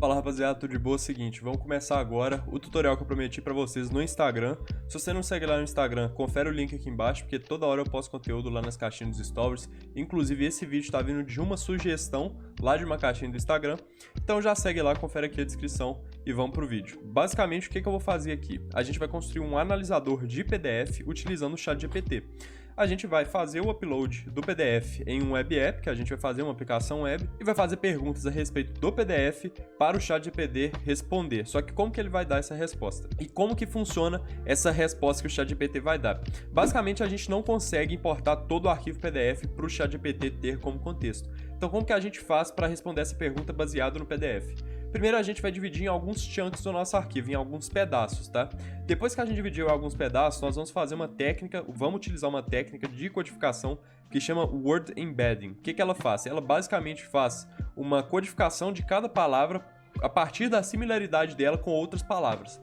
Fala rapaziada, tudo de boa? Seguinte, vamos começar agora o tutorial que eu prometi pra vocês no Instagram. Se você não segue lá no Instagram, confere o link aqui embaixo, porque toda hora eu posto conteúdo lá nas caixinhas dos stories. Inclusive esse vídeo tá vindo de uma sugestão lá de uma caixinha do Instagram. Então já segue lá, confere aqui a descrição e vamos pro vídeo. Basicamente, o que eu vou fazer aqui? A gente vai construir um analisador de PDF utilizando o ChatGPT. A gente vai fazer o upload do PDF em um web app, que a gente vai fazer uma aplicação web, e vai fazer perguntas a respeito do PDF para o ChatGPT responder. Só que como que ele vai dar essa resposta? E como que funciona essa resposta que o ChatGPT vai dar? Basicamente, a gente não consegue importar todo o arquivo PDF para o ChatGPT ter como contexto. Então, como que a gente faz para responder essa pergunta baseado no PDF? Primeiro a gente vai dividir em alguns chunks do nosso arquivo, em alguns pedaços, tá? Depois que a gente dividiu em alguns pedaços, nós vamos fazer uma técnica, vamos utilizar uma técnica de codificação que chama Word Embedding. O que ela faz? Ela basicamente faz uma codificação de cada palavra a partir da similaridade dela com outras palavras.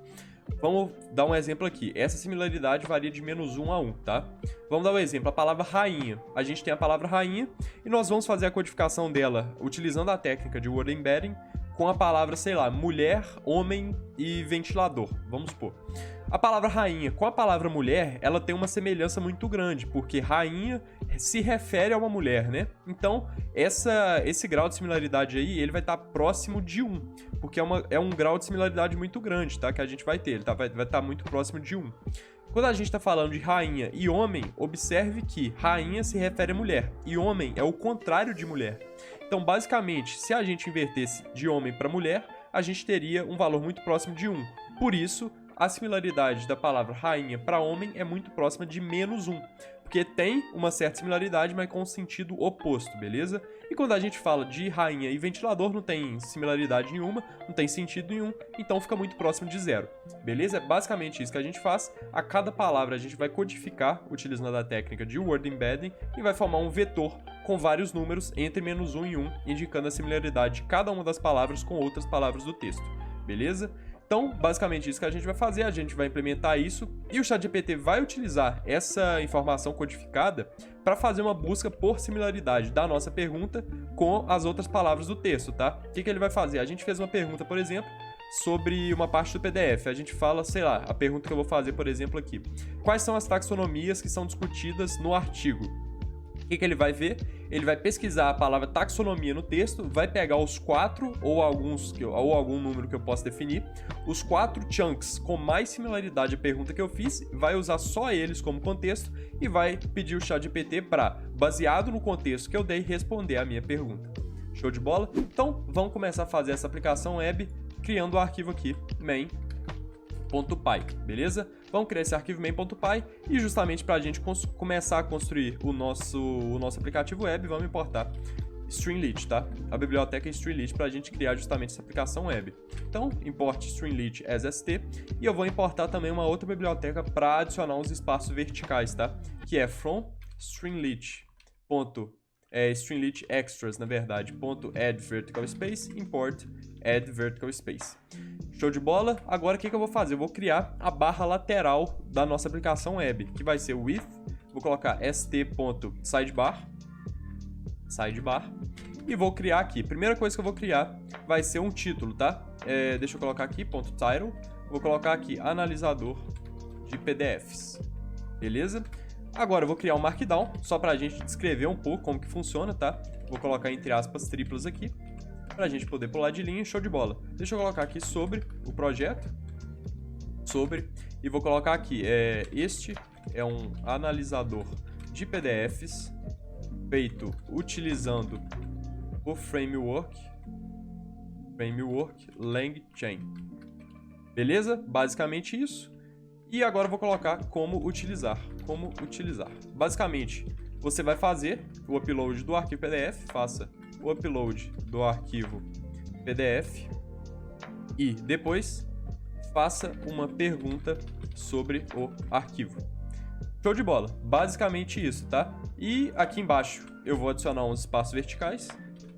Vamos dar um exemplo aqui. Essa similaridade varia de -1 a 1, tá? Vamos dar um exemplo. A palavra rainha. A gente tem a palavra rainha e nós vamos fazer a codificação dela utilizando a técnica de Word Embedding com a palavra, sei lá, mulher, homem e ventilador, vamos supor. A palavra rainha com a palavra mulher, ela tem uma semelhança muito grande, porque rainha se refere a uma mulher, né? Então, esse grau de similaridade aí, ele vai estar próximo de 1, porque é um grau de similaridade muito grande, tá? Que a gente vai ter, ele vai estar muito próximo de 1. Quando a gente está falando de rainha e homem, observe que rainha se refere a mulher e homem é o contrário de mulher. Então, basicamente, se a gente invertesse de homem para mulher, a gente teria um valor muito próximo de 1. Por isso, a similaridade da palavra rainha para homem é muito próxima de -1. Porque tem uma certa similaridade, mas com um sentido oposto, beleza? E quando a gente fala de rainha e ventilador, não tem similaridade nenhuma, não tem sentido nenhum, então fica muito próximo de 0, beleza? É basicamente isso que a gente faz. A cada palavra a gente vai codificar, utilizando a técnica de Word Embedding, e vai formar um vetor com vários números entre -1 e 1, indicando a similaridade de cada uma das palavras com outras palavras do texto, beleza? Então, basicamente isso que a gente vai fazer, a gente vai implementar isso e o ChatGPT vai utilizar essa informação codificada para fazer uma busca por similaridade da nossa pergunta com as outras palavras do texto, tá? O que ele vai fazer? A gente fez uma pergunta, por exemplo, sobre uma parte do PDF. A gente fala, sei lá, a pergunta que eu vou fazer, por exemplo, aqui. Quais são as taxonomias que são discutidas no artigo? O que ele vai ver? Ele vai pesquisar a palavra taxonomia no texto, vai pegar os 4 ou algum número que eu possa definir, os 4 chunks com mais similaridade à pergunta que eu fiz, vai usar só eles como contexto e vai pedir o ChatGPT para, baseado no contexto que eu dei, responder a minha pergunta. Show de bola? Então, vamos começar a fazer essa aplicação web criando o arquivo aqui, main.py, beleza? Vamos criar esse arquivo main.py e justamente para a gente começar a construir o nosso aplicativo web, vamos importar Streamlit, tá? A biblioteca Streamlit para a gente criar justamente essa aplicação web. Então, importe Streamlit as st e eu vou importar também uma outra biblioteca para adicionar uns espaços verticais, tá? Que é from Streamlit. Streamlit extras, na verdade, .add vertical space, import add vertical space. Show de bola? Agora o que eu vou fazer? Eu vou criar a barra lateral da nossa aplicação web, que vai ser o with, vou colocar st.sidebar, e vou criar aqui. Primeira coisa que eu vou criar vai ser um título, tá? Deixa eu colocar aqui, .title, vou colocar aqui analisador de PDFs, beleza? Agora eu vou criar um Markdown, só pra gente descrever um pouco como que funciona, tá? Vou colocar entre aspas triplas aqui, pra gente poder pular de linha, show de bola. Deixa eu colocar aqui sobre o projeto, e vou colocar aqui, este é um analisador de PDFs feito utilizando o framework LangChain. Beleza? Basicamente isso. E agora eu vou colocar como utilizar. Basicamente, você vai fazer o upload do arquivo PDF, faça o upload do arquivo PDF e depois faça uma pergunta sobre o arquivo. Show de bola. Basicamente isso, tá? E aqui embaixo eu vou adicionar uns espaços verticais,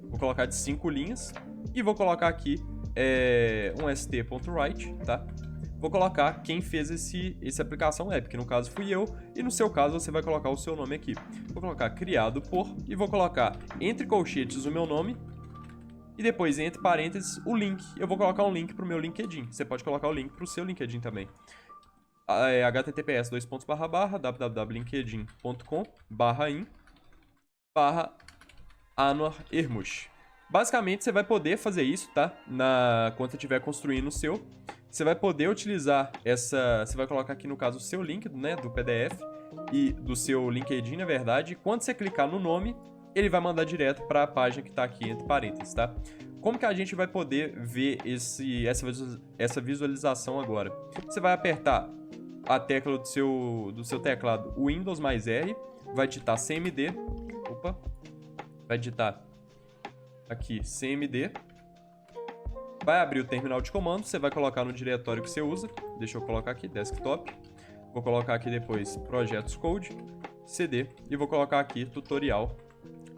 vou colocar de 5 linhas e vou colocar aqui um st.write, tá? Vou colocar quem fez essa aplicação web, que no caso fui eu, e no seu caso você vai colocar o seu nome aqui. Vou colocar criado por, e vou colocar entre colchetes o meu nome e depois, entre parênteses, o link. Eu vou colocar um link pro meu LinkedIn. Você pode colocar o link pro seu LinkedIn também. https://www.linkedin.com/in/Anwar Ermush. Basicamente, você vai poder fazer isso, tá? Quando você estiver construindo o seu. Você vai poder utilizar essa... Você vai colocar aqui, no caso, o seu link, né, do PDF e do seu LinkedIn, na verdade. E quando você clicar no nome, ele vai mandar direto para a página que está aqui entre parênteses, tá? Como que a gente vai poder ver essa visualização agora? Você vai apertar a tecla do seu teclado Windows mais R, vai digitar CMD, vai digitar aqui CMD, vai abrir o terminal de comando, você vai colocar no diretório que você usa, deixa eu colocar aqui, desktop, vou colocar aqui depois projetos code, CD, e vou colocar aqui tutorial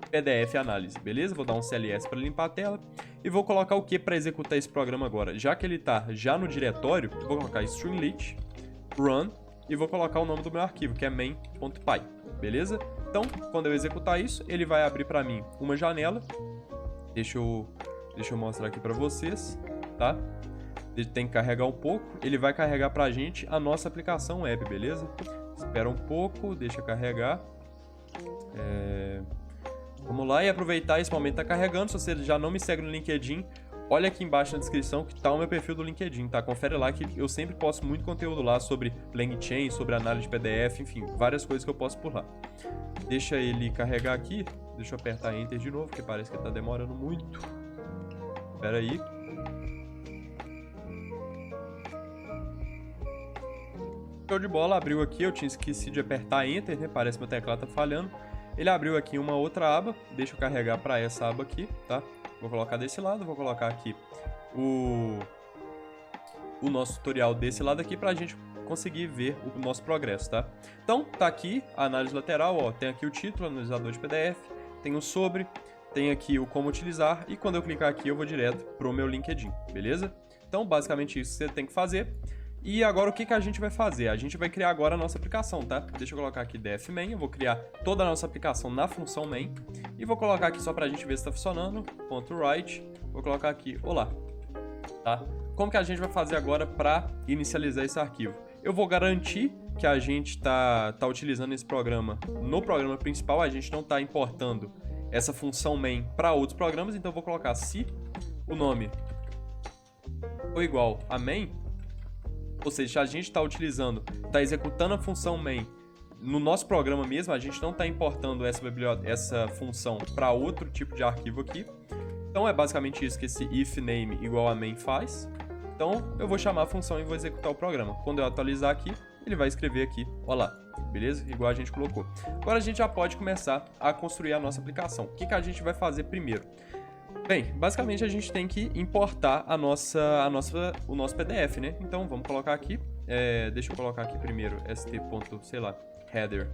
PDF análise, beleza? Vou dar um CLS para limpar a tela, e vou colocar o que para executar esse programa agora? Já que ele está já no diretório, vou colocar Streamlit, Run, e vou colocar o nome do meu arquivo, que é main.py, beleza? Então, quando eu executar isso, ele vai abrir para mim uma janela. Deixa eu mostrar aqui para vocês, tá? Ele tem que carregar um pouco. Ele vai carregar pra gente a nossa aplicação web, beleza? Espera um pouco, deixa carregar. Vamos lá e aproveitar esse momento que tá carregando. Se você já não me segue no LinkedIn, olha aqui embaixo na descrição que tá o meu perfil do LinkedIn, tá? Confere lá que eu sempre posto muito conteúdo lá sobre LangChain, sobre análise de PDF, enfim, várias coisas que eu posto por lá. Deixa ele carregar aqui. Deixa eu apertar Enter de novo, porque parece que tá demorando muito. Espera aí. Show de bola, abriu aqui. Eu tinha esquecido de apertar Enter, né? Parece que meu teclado tá falhando. Ele abriu aqui uma outra aba. Deixa eu carregar para essa aba aqui, tá? Vou colocar desse lado, vou colocar aqui o nosso tutorial desse lado aqui pra gente conseguir ver o nosso progresso, tá? Então, tá aqui a análise lateral, ó. Tem aqui o título, analisador de PDF, tem o sobre, tem aqui o como utilizar, e quando eu clicar aqui eu vou direto pro meu LinkedIn, beleza? Então, basicamente isso que você tem que fazer. E agora o que a gente vai fazer? A gente vai criar agora a nossa aplicação, tá? Deixa eu colocar aqui def-main, eu vou criar toda a nossa aplicação na função main, e vou colocar aqui só pra gente ver se tá funcionando, .write, vou colocar aqui, olá, tá? Como que a gente vai fazer agora para inicializar esse arquivo? Eu vou garantir que a gente tá utilizando esse programa no programa principal, a gente não tá importando essa função main para outros programas, então eu vou colocar se o nome for igual a main, ou seja, se a gente está executando a função main no nosso programa mesmo, a gente não está importando essa função para outro tipo de arquivo aqui. Então é basicamente isso que esse if name igual a main faz. Então eu vou chamar a função e vou executar o programa. Quando eu atualizar aqui, ele vai escrever aqui, olá, beleza? Igual a gente colocou. Agora a gente já pode começar a construir a nossa aplicação. O que a gente vai fazer primeiro? Bem, basicamente a gente tem que importar o nosso PDF, né? Então vamos colocar aqui, deixa eu colocar aqui primeiro header.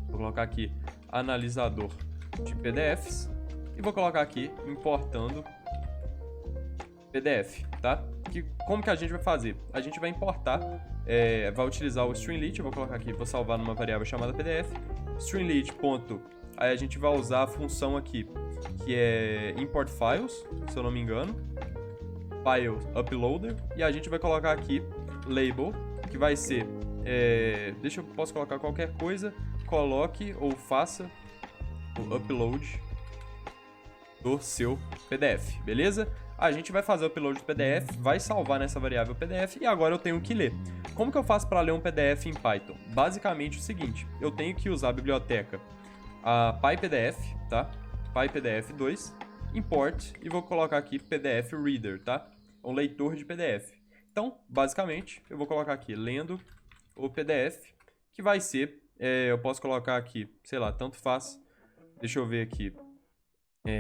Vou colocar aqui analisador de PDFs e vou colocar aqui importando PDF, tá? Como que a gente vai fazer? A gente vai importar, vai utilizar o Streamlit, eu vou colocar aqui, vou salvar numa variável chamada PDF, Streamlit. Aí a gente vai usar a função aqui, que é import files, se eu não me engano, file uploader, e a gente vai colocar aqui label, que vai ser, posso colocar qualquer coisa, coloque ou faça o upload do seu PDF, beleza? A gente vai fazer o upload do PDF, vai salvar nessa variável PDF e agora eu tenho que ler. Como que eu faço para ler um PDF em Python? Basicamente o seguinte, eu tenho que usar a biblioteca a PyPDF, tá? PyPDF2, import, e vou colocar aqui PDF Reader, tá? Um leitor de PDF. Então, basicamente, eu vou colocar aqui lendo o PDF, que vai ser, eu posso colocar aqui, sei lá, tanto faz, deixa eu ver aqui,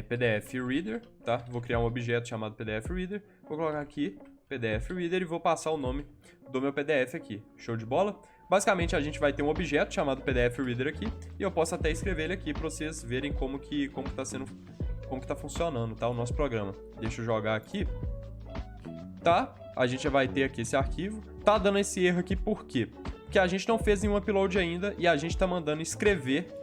PDF Reader, tá? Vou criar um objeto chamado PDF Reader, vou colocar aqui PDF Reader e vou passar o nome do meu PDF aqui. Show de bola? Basicamente, a gente vai ter um objeto chamado PDF Reader aqui, e eu posso até escrever ele aqui para vocês verem como que tá funcionando, tá? O nosso programa. Deixa eu jogar aqui. Tá? A gente já vai ter aqui esse arquivo. Tá dando esse erro aqui por quê? Porque a gente não fez nenhum upload ainda e a gente tá mandando escrever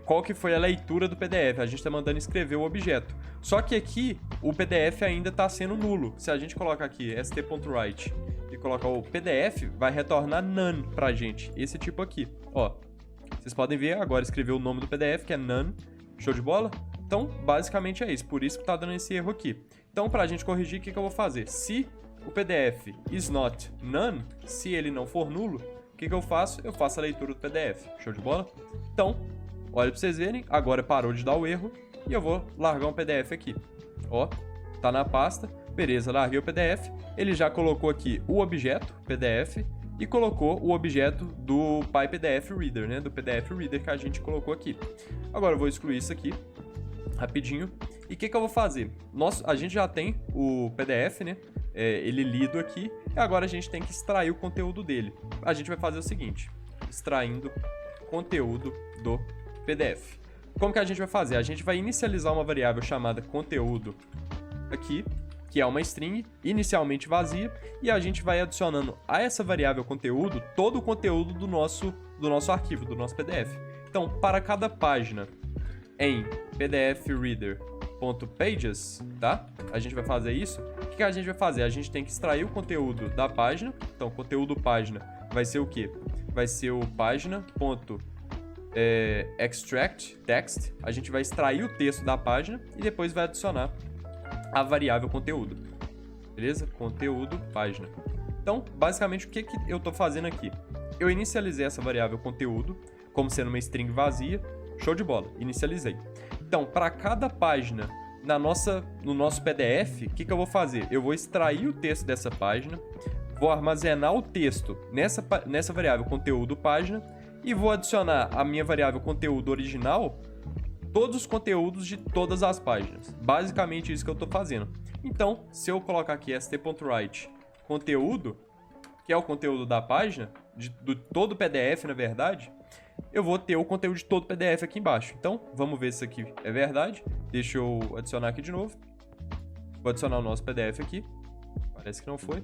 qual que foi a leitura do PDF. A gente tá mandando escrever o objeto. Só que aqui o PDF ainda está sendo nulo. Se a gente colocar aqui st.write e colocar o PDF, vai retornar none pra gente, esse tipo aqui, ó. Vocês podem ver, agora escreveu o nome do PDF, que é none, show de bola? Então, basicamente é isso, por isso que tá dando esse erro aqui. Então, pra gente corrigir, o que eu vou fazer? Se o PDF is not none, se ele não for nulo, o que eu faço? Eu faço a leitura do PDF, show de bola? Então, olha pra vocês verem, agora parou de dar o erro e eu vou largar um PDF aqui. Ó, tá na pasta, beleza, larguei o PDF, ele já colocou aqui o objeto PDF e colocou o objeto do PyPDF-Reader, né, do PDF-Reader que a gente colocou aqui. Agora eu vou excluir isso aqui, rapidinho, e o que eu vou fazer? A gente já tem o PDF, né, ele lido aqui, e agora a gente tem que extrair o conteúdo dele. A gente vai fazer o seguinte, extraindo conteúdo do PDF. Como que a gente vai fazer? A gente vai inicializar uma variável chamada conteúdo aqui, que é uma string inicialmente vazia, e a gente vai adicionando a essa variável conteúdo todo o conteúdo do nosso arquivo, do nosso PDF. Então, para cada página em pdfreader.pages, tá? A gente vai fazer isso. O que a gente vai fazer? A gente tem que extrair o conteúdo da página. Então, conteúdo página vai ser o quê? Vai ser o página.extract text. A gente vai extrair o texto da página e depois vai adicionar a variável conteúdo. Beleza? Conteúdo página. Então, basicamente, o que eu estou fazendo aqui? Eu inicializei essa variável conteúdo como sendo uma string vazia. Show de bola, inicializei. Então, para cada página no nosso PDF, o que eu vou fazer? Eu vou extrair o texto dessa página, vou armazenar o texto nessa variável conteúdo página e vou adicionar a minha variável conteúdo original todos os conteúdos de todas as páginas. Basicamente isso que eu estou fazendo. Então, se eu colocar aqui st.write conteúdo, que é o conteúdo da página, do todo o PDF, na verdade, eu vou ter o conteúdo de todo o PDF aqui embaixo. Então, vamos ver se isso aqui é verdade. Deixa eu adicionar aqui de novo. Vou adicionar o nosso PDF aqui. Parece que não foi.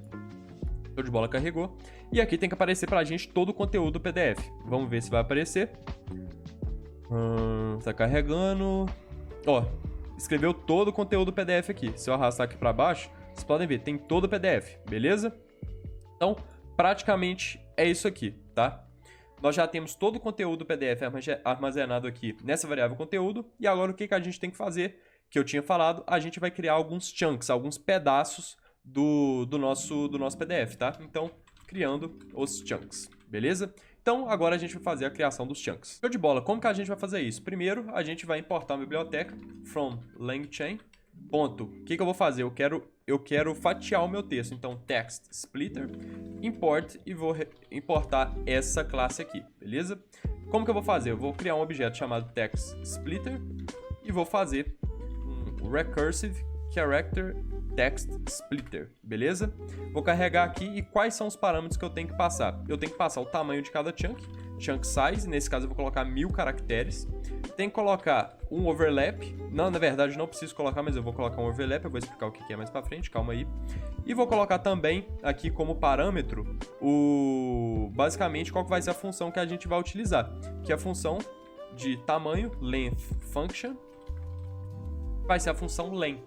Show de bola, carregou. E aqui tem que aparecer pra gente todo o conteúdo do PDF. Vamos ver se vai aparecer. Tá carregando. Ó, escreveu todo o conteúdo do PDF aqui. Se eu arrastar aqui pra baixo, vocês podem ver, tem todo o PDF, beleza? Então, praticamente é isso aqui, tá? Nós já temos todo o conteúdo do PDF armazenado aqui nessa variável conteúdo. E agora o que a gente tem que fazer? Que eu tinha falado, a gente vai criar alguns chunks, alguns pedaços do nosso PDF, tá? Então, criando os chunks, beleza? Então, agora a gente vai fazer a criação dos chunks. Show de bola, como que a gente vai fazer isso? Primeiro, a gente vai importar uma biblioteca from LangChain. Ponto. O que eu vou fazer? Eu quero fatiar o meu texto. Então, text splitter, import, e vou importar essa classe aqui, beleza? Como que eu vou fazer? Eu vou criar um objeto chamado text splitter e vou fazer um recursive character text splitter, beleza? Vou carregar aqui e quais são os parâmetros que eu tenho que passar? Eu tenho que passar o tamanho de cada chunk size, nesse caso eu vou colocar 1000 caracteres. Tem que colocar um overlap. Não, na verdade não preciso colocar, mas eu vou colocar um overlap, eu vou explicar o que é mais pra frente, calma aí. E vou colocar também aqui como parâmetro basicamente qual que vai ser a função que a gente vai utilizar, que é a função de tamanho, length function, vai ser a função len.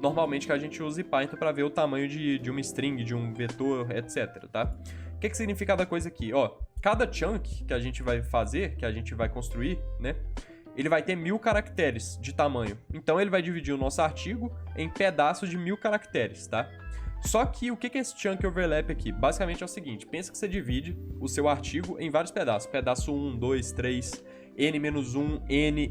Normalmente que a gente usa em Python para ver o tamanho de uma string, de um vetor, etc, tá? O que significa cada coisa aqui? Ó, cada chunk que a gente vai fazer, que a gente vai construir, né? Ele vai ter 1000 caracteres de tamanho. Então ele vai dividir o nosso artigo em pedaços de 1000 caracteres, tá? Só que o que é esse chunk overlap aqui? Basicamente é o seguinte, pensa que você divide o seu artigo em vários pedaços. Pedaço 1, 2, 3, n-1,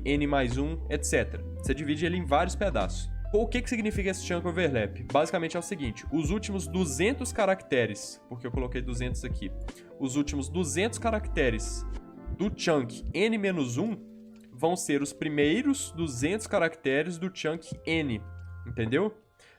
n mais 1, etc. Você divide ele em vários pedaços. O que significa esse chunk overlap? Basicamente é o seguinte, os últimos 200 caracteres, porque eu coloquei 200 aqui, os últimos 200 caracteres do chunk n-1 vão ser os primeiros 200 caracteres do chunk n, entendeu?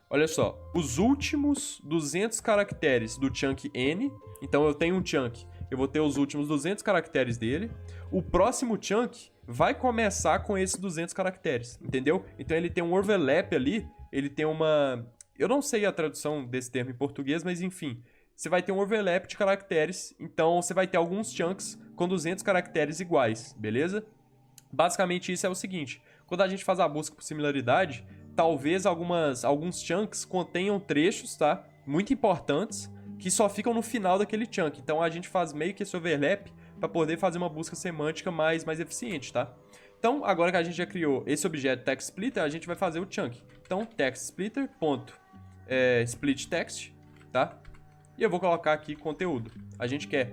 Olha só, os últimos 200 caracteres do chunk n, então eu tenho um chunk, eu vou ter os últimos 200 caracteres dele, o próximo chunk vai começar com esses 200 caracteres, entendeu? Então ele tem um overlap ali, ele tem uma... Eu não sei a tradução desse termo em português, mas enfim, você vai ter um overlap de caracteres, então você vai ter alguns chunks com 200 caracteres iguais, beleza? Basicamente isso é o seguinte, quando a gente faz a busca por similaridade, talvez alguns chunks contenham trechos, tá? Muito importantes, que só ficam no final daquele chunk. Então a gente faz meio que esse overlap para poder fazer uma busca semântica mais eficiente, tá? Então, agora que a gente já criou esse objeto text splitter, a gente vai fazer o chunk. Então, text splitter, split text, tá? E eu vou colocar aqui conteúdo. A gente quer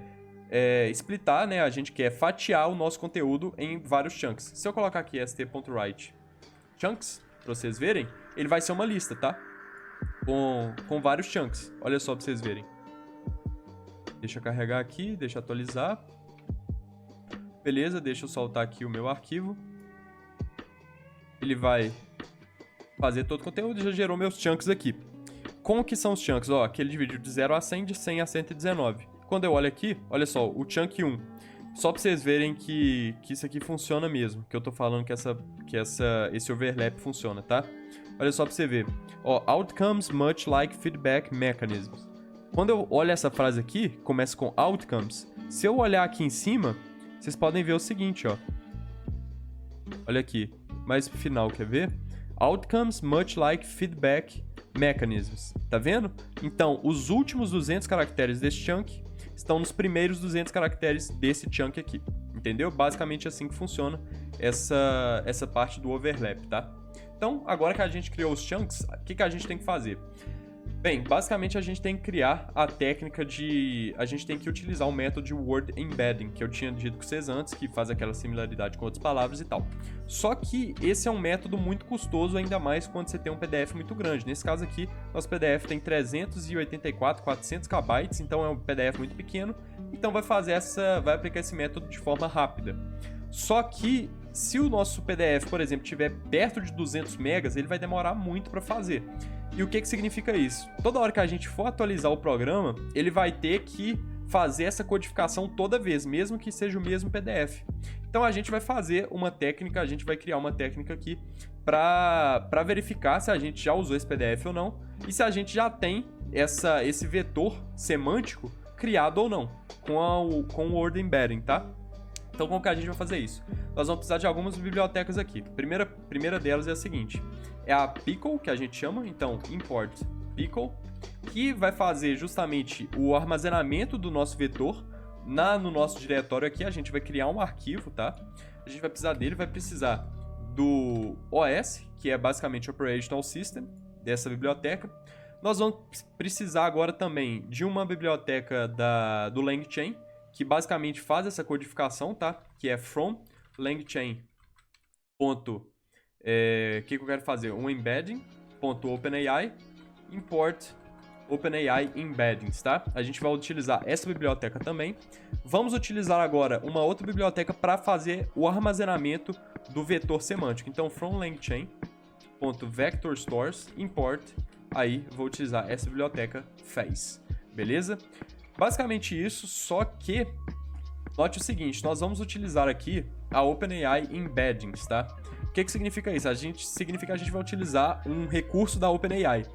splitar, né? A gente quer fatiar o nosso conteúdo em vários chunks. Se eu colocar aqui st.write chunks, para vocês verem, ele vai ser uma lista, tá? Com vários chunks. Olha só para vocês verem. Deixa eu carregar aqui, deixa eu atualizar. Beleza, deixa eu soltar aqui o meu arquivo. Ele vai fazer todo o conteúdo e já gerou meus chunks aqui. Como que são os chunks? Ó, aqui ele dividiu de 0 a 100, de 100 a 119. Quando eu olho aqui, olha só, o chunk 1. Só pra vocês verem que isso aqui funciona mesmo. Que eu tô falando que esse overlap funciona, tá? Olha só pra você ver. Ó, outcomes much like feedback mechanisms. Quando eu olho essa frase aqui, começa com outcomes. Se eu olhar aqui em cima, vocês podem ver o seguinte, ó. Olha aqui. Mais pro final, quer ver? Outcomes much like feedback mechanisms. Tá vendo? Então, os últimos 200 caracteres desse chunk estão nos primeiros 200 caracteres desse chunk aqui. Entendeu? Basicamente assim que funciona essa parte do overlap, tá? Então, agora que a gente criou os chunks, o que a gente tem que fazer? Bem, basicamente a gente tem que criar a técnica de... A gente tem que utilizar o método de word embedding, que eu tinha dito com vocês antes, que faz aquela similaridade com outras palavras e tal. Só que esse é um método muito custoso, ainda mais quando você tem um PDF muito grande. Nesse caso aqui, nosso PDF tem 384, 400 KB, então é um PDF muito pequeno. Então vai aplicar esse método de forma rápida. Só que se o nosso PDF, por exemplo, estiver perto de 200 megas, ele vai demorar muito para fazer. E o que significa isso? Toda hora que a gente for atualizar o programa, ele vai ter que fazer essa codificação toda vez, mesmo que seja o mesmo PDF. Então a gente vai fazer uma técnica, a gente vai criar uma técnica aqui para verificar se a gente já usou esse PDF ou não e se a gente já tem esse vetor semântico criado ou não com o word embedding, tá? Então, como que a gente vai fazer isso? Nós vamos precisar de algumas bibliotecas aqui. Primeira delas é a seguinte. É a pickle, que a gente chama. Então, import pickle, que vai fazer justamente o armazenamento do nosso vetor no nosso diretório aqui. A gente vai criar um arquivo, tá? A gente vai precisar dele, vai precisar do OS, que é basicamente Operational System, dessa biblioteca. Nós vamos precisar agora também de uma biblioteca do LangChain, que basicamente faz essa codificação, tá? Que é from LangChain. Que eu quero fazer? Um embedding.openai import OpenAI embeddings, tá? A gente vai utilizar essa biblioteca também. Vamos utilizar agora uma outra biblioteca para fazer o armazenamento do vetor semântico. Então, from LangChain.vectorstores import. Aí, vou utilizar essa biblioteca faz. Beleza? Basicamente isso, só que note o seguinte, nós vamos utilizar aqui a OpenAI Embeddings, tá? O que significa isso? Significa que a gente vai utilizar um recurso da OpenAI.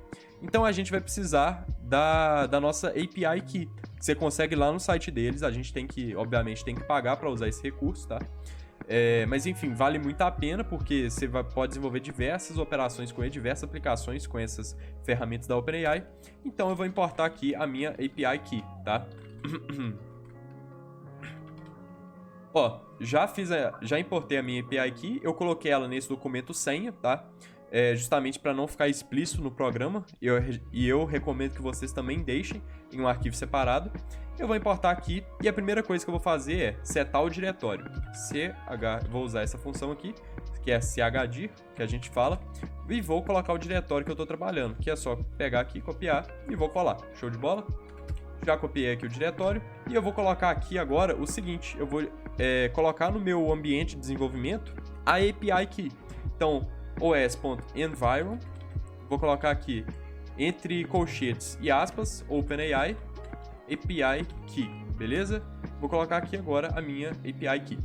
Então a gente vai precisar da nossa API Key, que você consegue lá no site deles. A gente obviamente tem que pagar para usar esse recurso, tá? Mas enfim, vale muito a pena porque você pode desenvolver diversas operações com ele, diversas aplicações com essas ferramentas da OpenAI. Então eu vou importar aqui a minha API Key, tá? Ó, já importei a minha API Key, eu coloquei ela nesse documento senha, tá? Justamente para não ficar explícito no programa, e eu recomendo que vocês também deixem em um arquivo separado. Eu vou importar aqui e a primeira coisa que eu vou fazer é setar o diretório. Vou usar essa função aqui, que é chdir, que a gente fala, e vou colocar o diretório que eu estou trabalhando, que é só pegar aqui, copiar e vou colar. Show de bola? Já copiei aqui o diretório e eu vou colocar aqui agora o seguinte, eu vou colocar no meu ambiente de desenvolvimento a API Key. Então, os.environ, vou colocar aqui entre colchetes e aspas, OpenAI, API Key, beleza? Vou colocar aqui agora a minha API Key.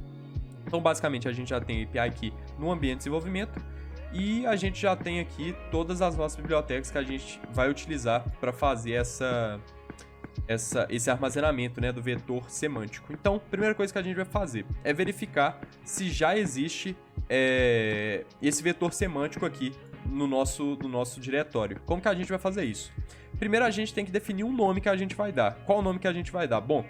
Então, basicamente, a gente já tem API Key no ambiente de desenvolvimento e a gente já tem aqui todas as nossas bibliotecas que a gente vai utilizar para fazer esse armazenamento, né, do vetor semântico. Então, a primeira coisa que a gente vai fazer é verificar se já existe esse vetor semântico aqui no nosso diretório. Como que a gente vai fazer isso? Primeiro a gente tem que definir um nome que a gente vai dar. Qual o nome que a gente vai dar? Bom,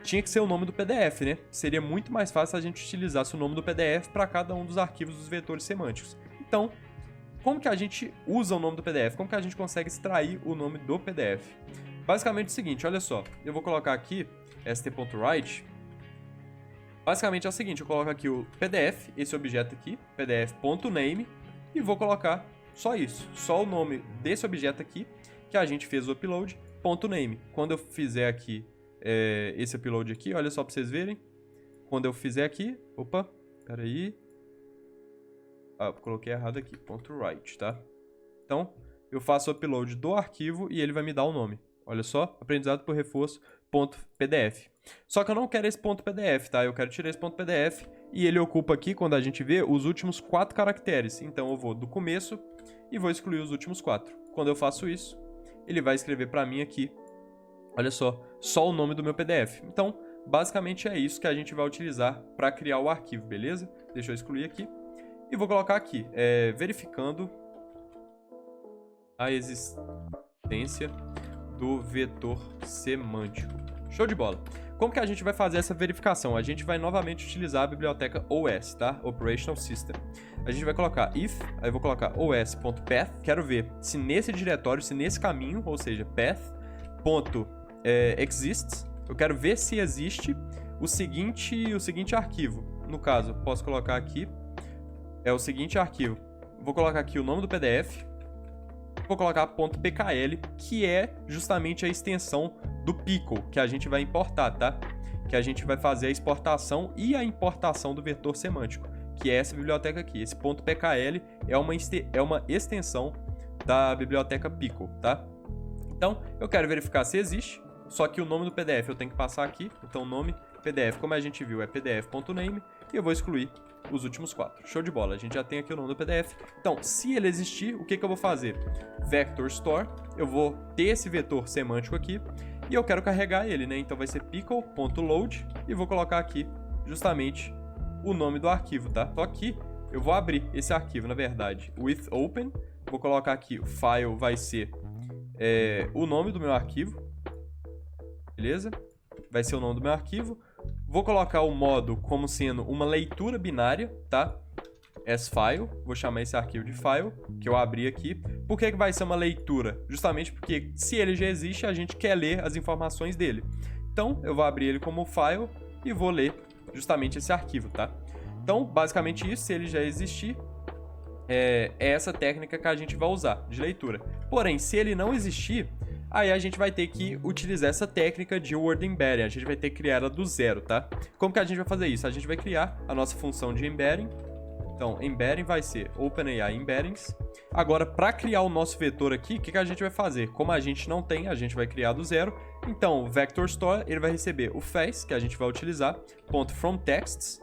tinha que ser o nome do PDF, né? Seria muito mais fácil se a gente utilizasse o nome do PDF para cada um dos arquivos dos vetores semânticos. Então, como que a gente usa o nome do PDF? Como que a gente consegue extrair o nome do PDF? Basicamente é o seguinte, olha só. Eu vou colocar aqui st.write. Basicamente é o seguinte, eu coloco aqui o PDF, esse objeto aqui, pdf.name, e vou colocar só isso, só o nome desse objeto aqui, que a gente fez o upload, .name. Quando eu fizer aqui esse upload aqui, olha só para vocês verem, quando eu fizer aqui, opa, peraí, eu coloquei errado aqui, .write, tá? Então, eu faço o upload do arquivo e ele vai me dar o nome. Olha só, aprendizado por reforço, .pdf. Só que eu não quero esse .pdf, tá? Eu quero tirar esse .pdf e ele ocupa aqui, quando a gente vê, os últimos 4 caracteres. Então eu vou do começo e vou excluir os últimos 4. Quando eu faço isso, ele vai escrever para mim aqui, olha só o nome do meu PDF. Então, basicamente é isso que a gente vai utilizar para criar o arquivo, beleza? Deixa eu excluir aqui. E vou colocar aqui, verificando a existência do vetor semântico. Show de bola! Como que a gente vai fazer essa verificação? A gente vai novamente utilizar a biblioteca OS, tá? Operational System. A gente vai colocar if, aí eu vou colocar os.path. Quero ver se nesse diretório, se nesse caminho, ou seja, path.exists, eu quero ver se existe o seguinte arquivo. No caso, posso colocar aqui, o seguinte arquivo. Vou colocar aqui o nome do PDF. Vou colocar .pkl, que é justamente a extensão do pickle que a gente vai importar, tá? Que a gente vai fazer a exportação e a importação do vetor semântico, que é essa biblioteca aqui. Esse .pkl é uma extensão da biblioteca pickle, tá? Então, eu quero verificar se existe, só que o nome do PDF eu tenho que passar aqui. Então, o nome PDF, como a gente viu, é pdf.name, e eu vou excluir os últimos 4. Show de bola, a gente já tem aqui o nome do PDF. Então, se ele existir, o que eu vou fazer? Vector store, eu vou ter esse vetor semântico aqui, e eu quero carregar ele, né? Então vai ser pickle.load, e vou colocar aqui justamente o nome do arquivo, tá? Só que eu vou abrir esse arquivo, na verdade, with open, vou colocar aqui, o file vai ser o nome do meu arquivo, beleza? Vai ser o nome do meu arquivo. Vou colocar o modo como sendo uma leitura binária, tá? As file, vou chamar esse arquivo de file, que eu abri aqui. Por que vai ser uma leitura? Justamente porque se ele já existe, a gente quer ler as informações dele. Então, eu vou abrir ele como file e vou ler justamente esse arquivo, tá? Então, basicamente isso, se ele já existir, é essa técnica que a gente vai usar de leitura. Porém, se ele não existir, aí a gente vai ter que utilizar essa técnica de word embedding. A gente vai ter que criar ela do zero, tá? Como que a gente vai fazer isso? A gente vai criar a nossa função de embedding. Então, embedding vai ser OpenAI Embeddings. Agora, para criar o nosso vetor aqui, o que a gente vai fazer? Como a gente não tem, a gente vai criar do zero. Então, o Vector Store, ele vai receber o face, que a gente vai utilizar, .fromTexts,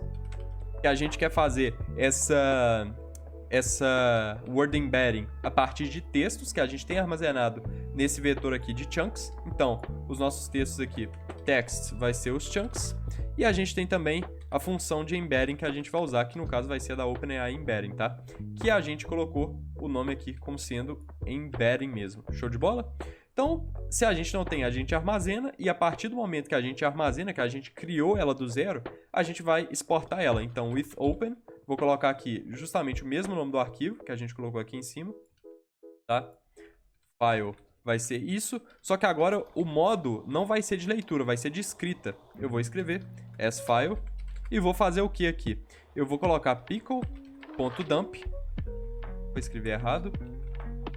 que a gente quer fazer essa word embedding a partir de textos que a gente tem armazenado nesse vetor aqui de chunks. Então, os nossos textos aqui, text, vai ser os chunks. E a gente tem também a função de embedding que a gente vai usar, que no caso vai ser da OpenAI Embedding, tá? Que a gente colocou o nome aqui como sendo embedding mesmo. Show de bola? Então, se a gente não tem, a gente armazena, e a partir do momento que a gente armazena, que a gente criou ela do zero, a gente vai exportar ela. Então, with open, vou colocar aqui justamente o mesmo nome do arquivo que a gente colocou aqui em cima, tá? File vai ser isso, só que agora o modo não vai ser de leitura, vai ser de escrita. Eu vou escrever as file e vou fazer o que aqui? Eu vou colocar pickle.dump, vou escrever errado,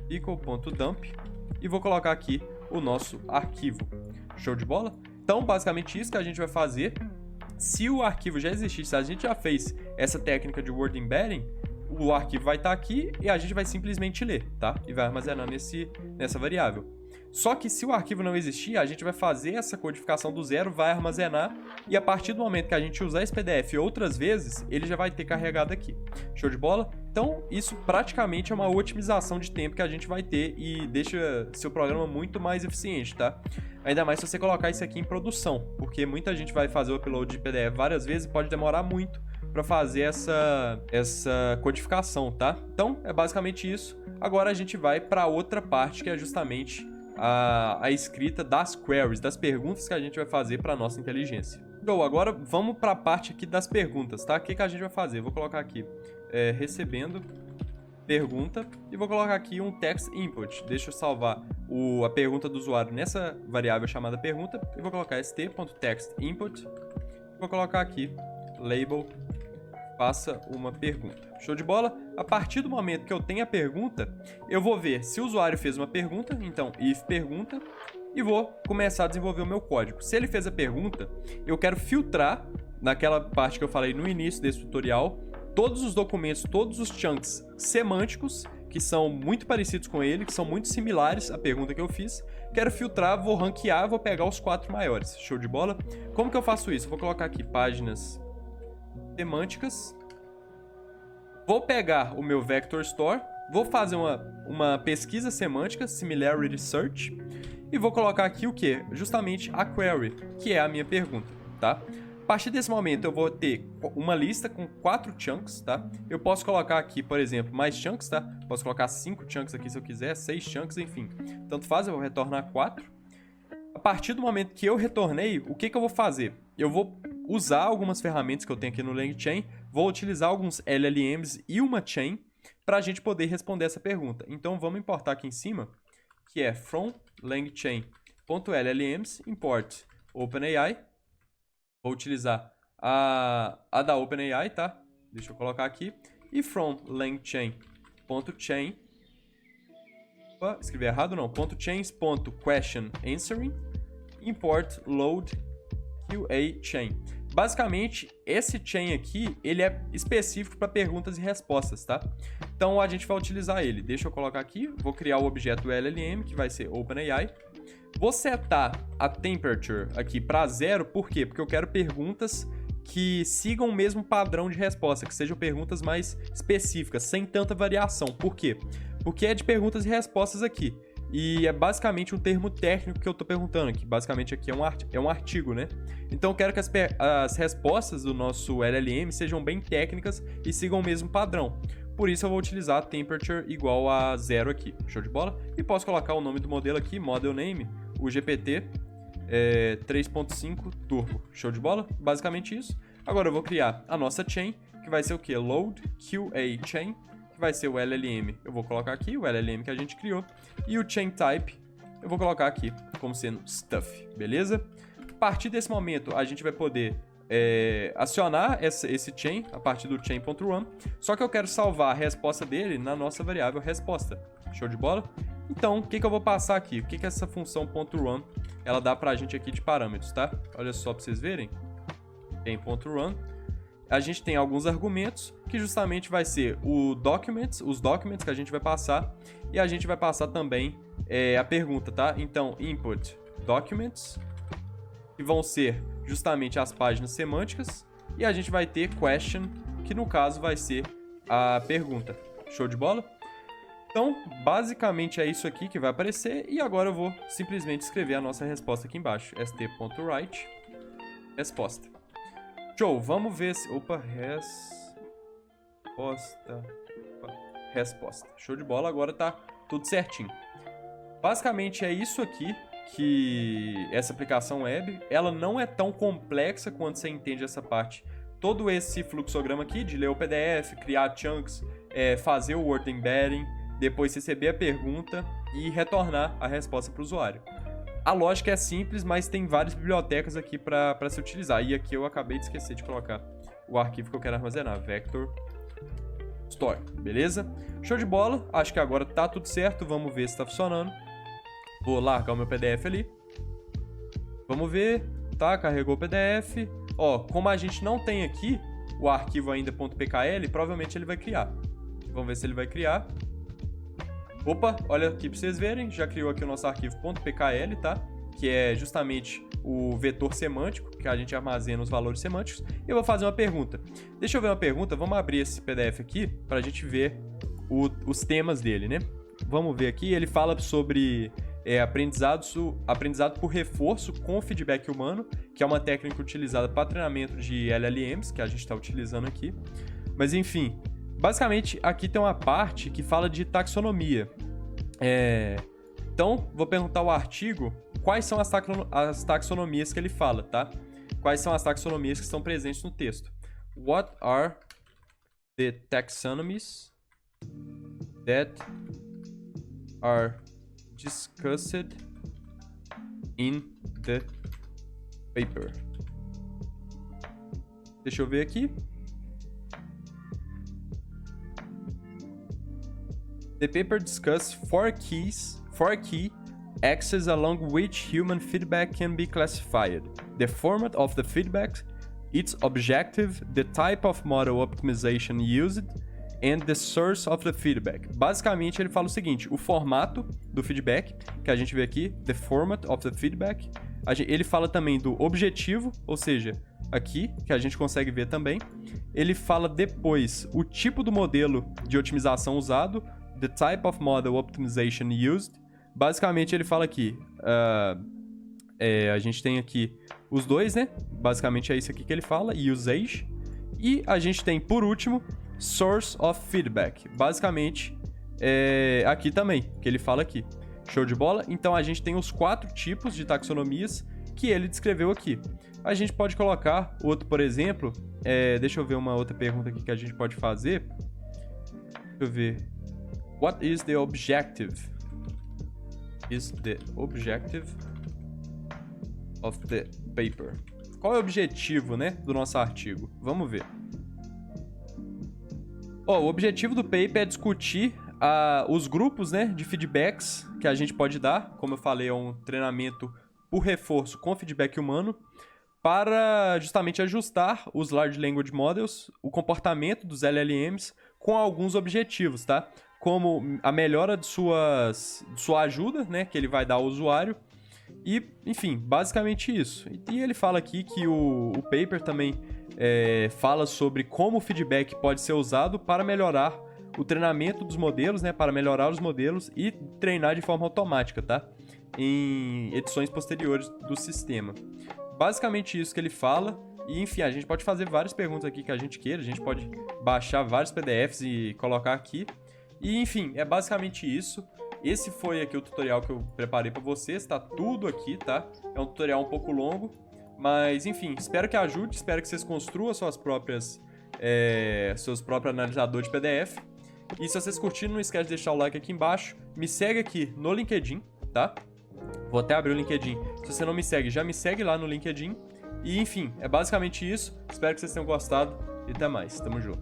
pickle.dump, e vou colocar aqui o nosso arquivo. Show de bola? Então, basicamente isso que a gente vai fazer. Se o arquivo já existir, se a gente já fez essa técnica de word embedding, o arquivo vai estar aqui e a gente vai simplesmente ler, tá? E vai armazenar nessa variável. Só que se o arquivo não existir, a gente vai fazer essa codificação do zero, vai armazenar, e a partir do momento que a gente usar esse PDF outras vezes, ele já vai ter carregado aqui. Show de bola? Então, isso praticamente é uma otimização de tempo que a gente vai ter e deixa seu programa muito mais eficiente, tá? Ainda mais se você colocar isso aqui em produção, porque muita gente vai fazer o upload de PDF várias vezes e pode demorar muito para fazer essa codificação, tá? Então, é basicamente isso. Agora a gente vai para outra parte, que é justamente a escrita das queries, das perguntas que a gente vai fazer para nossa inteligência. Então, agora vamos para a parte aqui das perguntas, tá? O que a gente vai fazer? Eu vou colocar aqui, recebendo pergunta, e vou colocar aqui um text input. Deixa eu salvar a pergunta do usuário nessa variável chamada pergunta, e vou colocar st.textInput. Vou colocar aqui label faça uma pergunta. Show de bola? A partir do momento que eu tenho a pergunta, eu vou ver se o usuário fez uma pergunta, então if pergunta, e vou começar a desenvolver o meu código. Se ele fez a pergunta, eu quero filtrar, naquela parte que eu falei no início desse tutorial, todos os documentos, todos os chunks semânticos que são muito parecidos com ele, que são muito similares à pergunta que eu fiz. Quero filtrar, vou ranquear, vou pegar os 4 maiores. Show de bola? Como que eu faço isso? Eu vou colocar aqui páginas semânticas. Vou pegar o meu Vector Store, vou fazer uma pesquisa semântica, Similarity Search, e vou colocar aqui o que? Justamente a query, que é a minha pergunta, tá? A partir desse momento eu vou ter uma lista com 4 chunks, tá? Eu posso colocar aqui, por exemplo, mais chunks, tá? Posso colocar 5 chunks aqui se eu quiser, 6 chunks, enfim. Tanto faz, eu vou retornar 4. A partir do momento que eu retornei, o que eu vou fazer? Eu vou usar algumas ferramentas que eu tenho aqui no LangChain, vou utilizar alguns LLMs e uma chain para a gente poder responder essa pergunta. Então vamos importar aqui em cima, que é from langchain.llms import OpenAI. Vou utilizar a da OpenAI, tá? Deixa eu colocar aqui. E from langchain.chain. Opa, escrevi errado não. .chains.question answering import load QA chain. Basicamente, esse chain aqui, ele é específico para perguntas e respostas, tá? Então, a gente vai utilizar ele. Deixa eu colocar aqui. Vou criar o objeto LLM, que vai ser OpenAI. Vou setar a temperature aqui para 0, por quê? Porque eu quero perguntas que sigam o mesmo padrão de resposta, que sejam perguntas mais específicas, sem tanta variação. Por quê? Porque é de perguntas e respostas aqui. E é basicamente um termo técnico que eu estou perguntando aqui. Basicamente aqui é um artigo, né? Então eu quero que as respostas do nosso LLM sejam bem técnicas e sigam o mesmo padrão. Por isso eu vou utilizar temperature igual a 0 aqui. Show de bola? E posso colocar o nome do modelo aqui, model name, o GPT 3.5 Turbo. Show de bola? Basicamente isso. Agora eu vou criar a nossa chain, que vai ser o quê? Load QA chain, que vai ser o LLM. Eu vou colocar aqui o LLM que a gente criou. E o chain type eu vou colocar aqui como sendo stuff, beleza? A partir desse momento a gente vai poder acionar esse chain a partir do chain.run, só que eu quero salvar a resposta dele na nossa variável resposta. Show de bola? Então, o que eu vou passar aqui? O que essa função .run ela dá pra gente aqui de parâmetros, tá? Olha só pra vocês verem. Tem .run. A gente tem alguns argumentos, que justamente vai ser os documents que a gente vai passar, e a gente vai passar também a pergunta, tá? Então, input documents, que vão ser justamente as páginas semânticas, e a gente vai ter question, que no caso vai ser a pergunta. Show de bola? Então, basicamente é isso aqui que vai aparecer, e agora eu vou simplesmente escrever a nossa resposta aqui embaixo. st.write resposta. Show, vamos ver se... Opa, resposta. Show de bola, agora tá tudo certinho. Basicamente é isso aqui que essa aplicação web, ela não é tão complexa quando você entende essa parte. Todo esse fluxograma aqui de ler o PDF, criar chunks, fazer o word embedding, depois receber a pergunta e retornar a resposta para o usuário. A lógica é simples, mas tem várias bibliotecas aqui para se utilizar. E aqui eu acabei de esquecer de colocar o arquivo que eu quero armazenar, Vector Store, beleza? Show de bola, acho que agora tá tudo certo, vamos ver se está funcionando. Vou largar o meu PDF ali. Vamos ver, tá? Carregou o PDF. Ó, como a gente não tem aqui o arquivo ainda .pkl, provavelmente ele vai criar. Vamos ver se ele vai criar. Opa, olha aqui para vocês verem, já criou aqui o nosso arquivo .pkl, tá? Que é justamente o vetor semântico, que a gente armazena os valores semânticos. E eu vou fazer uma pergunta. Deixa eu ver uma pergunta, vamos abrir esse PDF aqui para a gente ver os temas dele, né? Vamos ver aqui, ele fala sobre aprendizado por reforço com feedback humano, que é uma técnica utilizada para treinamento de LLMs, que a gente está utilizando aqui. Mas enfim, basicamente aqui tem uma parte que fala de taxonomia. Então, vou perguntar ao artigo quais são as taxonomias que ele fala, tá? Quais são as taxonomias que estão presentes no texto. What are the taxonomies that are discussed in the paper? Deixa eu ver aqui. The paper discusses four key axes along which human feedback can be classified: the format of the feedback, its objective, the type of model optimization used, and the source of the feedback. Basicamente, ele fala o seguinte: o formato do feedback, que a gente vê aqui, the format of the feedback. Ele fala também do objetivo, ou seja, aqui, que a gente consegue ver também. Ele fala depois o tipo do modelo de otimização usado, the type of model optimization used. Basicamente, ele fala aqui, a gente tem aqui os dois, né? Basicamente é isso aqui que ele fala, usage. E a gente tem, por último, source of feedback. Basicamente, aqui também, que ele fala aqui. Show de bola? Então, a gente tem os 4 tipos de taxonomias que ele descreveu aqui. A gente pode colocar outro, por exemplo. Deixa eu ver uma outra pergunta aqui que a gente pode fazer. Deixa eu ver. What is the objective? Is the objective of the paper? Qual é o objetivo, né, do nosso artigo? Vamos ver. O objetivo do paper é discutir os grupos, né, de feedbacks que a gente pode dar. Como eu falei, é um treinamento por reforço com feedback humano para justamente ajustar os Large Language Models, o comportamento dos LLMs com alguns objetivos, tá? Como a melhora de sua ajuda, né, que ele vai dar ao usuário. E, enfim, basicamente isso. E ele fala aqui que o paper também fala sobre como o feedback pode ser usado para melhorar o treinamento dos modelos, né, para melhorar os modelos e treinar de forma automática, tá? Em edições posteriores do sistema. Basicamente isso que ele fala. E, enfim, a gente pode fazer várias perguntas aqui que a gente queira. A gente pode baixar vários PDFs e colocar aqui. E, enfim, é basicamente isso. Esse foi aqui o tutorial que eu preparei para vocês. Tá tudo aqui, tá? É um tutorial um pouco longo. Mas, enfim, espero que ajude. Espero que vocês construam seus próprios analisadores de PDF. E se vocês curtiram, não esquece de deixar o like aqui embaixo. Me segue aqui no LinkedIn, tá? Vou até abrir o LinkedIn. Se você não me segue, já me segue lá no LinkedIn. E, enfim, é basicamente isso. Espero que vocês tenham gostado. E até mais. Tamo junto.